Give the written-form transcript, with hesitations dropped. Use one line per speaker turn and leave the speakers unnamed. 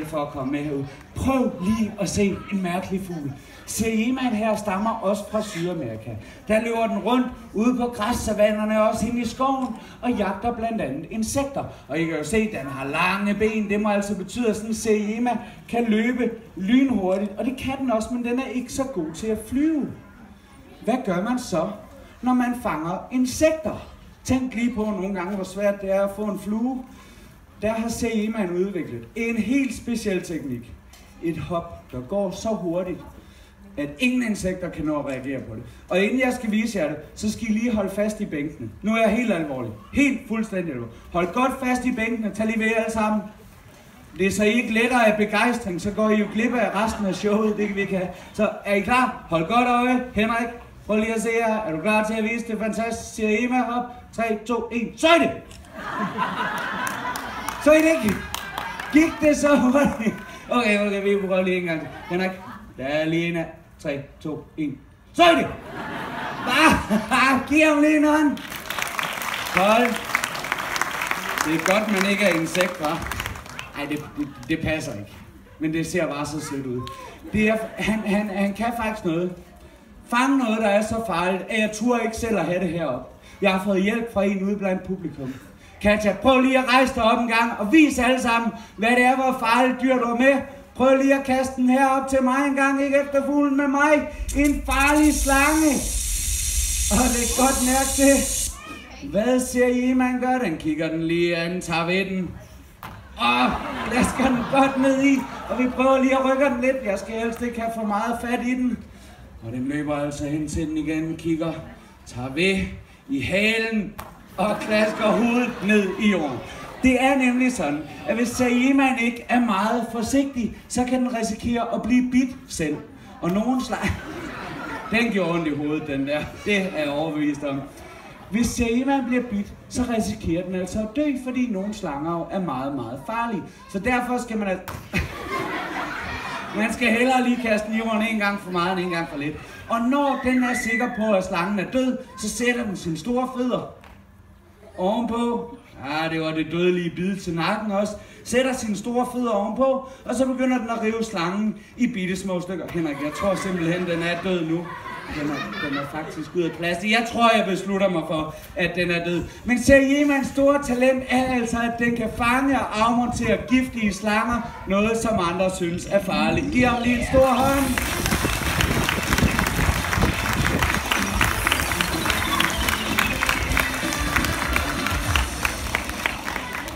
for at komme med herud. Prøv lige at se en mærkelig fugl. Seemaen her stammer også fra Sydamerika. Der løber den rundt ude på græssavannerne, også inde i skoven, og jagter blandt andet insekter. Og I kan jo se, at den har lange ben. Det må altså betyde, at sådan en seema kan løbe lynhurtigt. Og det kan den også, men den er ikke så god til at flyve. Hvad gør man så, når man fanger insekter? Tænk lige på nogle gange, hvor svært det er at få en flue. Der har seemaen udviklet en helt speciel teknik. Et hop, der går så hurtigt, at ingen insekter kan nå at reagere på det. Og inden jeg skal vise jer det, så skal I lige holde fast i bænkene. Nu er jeg helt alvorlig. Helt fuldstændig alvorlig. Hold godt fast i bænkene. Tag lige ved alle sammen. Det er så I ikke lettere af begejstring, så går I jo glip af resten af showet. Det kan vi ikke have. Så er I klar? Hold godt øje. Henrik, prøv lige at se her. Er du klar til at vise det fantastisk? Siger Emma op. 3, 2, 1. Så er det! Så er det ikke. Gik det så hurtigt? Okay, vi prøver lige en gang. Henrik, der er lige en af. 3, 2, 1. Så er det! Giv ham lige en hånd. Hold. Det er godt, man ikke er insekt, hva'? Ej, det passer ikke. Men det ser bare så sødt ud. Han kan faktisk noget. Fang noget, der er så farligt, at jeg turde ikke selv at have det heroppe. Jeg har fået hjælp fra en ude blandt publikum. Katja, prøv lige at rejse dig op en gang og vis alle sammen, hvad det er, hvor farligt dyr du er med. Prøv lige at kaste den herop til mig en gang, ikke efter fuglen med mig. En farlig slange. Og det er godt mærke til. Hvad siger I, man gør? Den kigger den lige an, tager ved den. Og plasker den godt ned i. Og vi prøver lige at rykke den lidt. Jeg skal helst ikke have for meget fat i den. Og den løber altså hen til den igen, kigger, tager ved i halen og klasker hovedet ned i jorden. Det er nemlig sådan, at hvis seemaen ikke er meget forsigtig, så kan den risikere at blive bidt selv. Og nogen slag... Den gjorde ondt i hovedet, den der. Det er jeg overbevist om. Hvis seemaen bliver bidt, så risikerer den altså at dø, fordi nogle slanger jo er meget, meget farlige. Så derfor skal man Man skal hellere lige kaste den i jorden en gang for meget end en gang for lidt. Og når den er sikker på, at slangen er død, så sætter den sine store fødder ovenpå. Ja, det var det dødelige bid til nakken også. Sætter sine store fødder ovenpå, og så begynder den at rive slangen i bitte små stykker. Henrik, jeg tror simpelthen, den er død nu. Den er faktisk ud af plastik. Jeg tror, jeg beslutter mig for, at den er død. Men seemaens store talent er altså, at den kan fange og afmontere giftige slanger. Noget, som andre synes er farligt. Giv ham lige en stor hånd.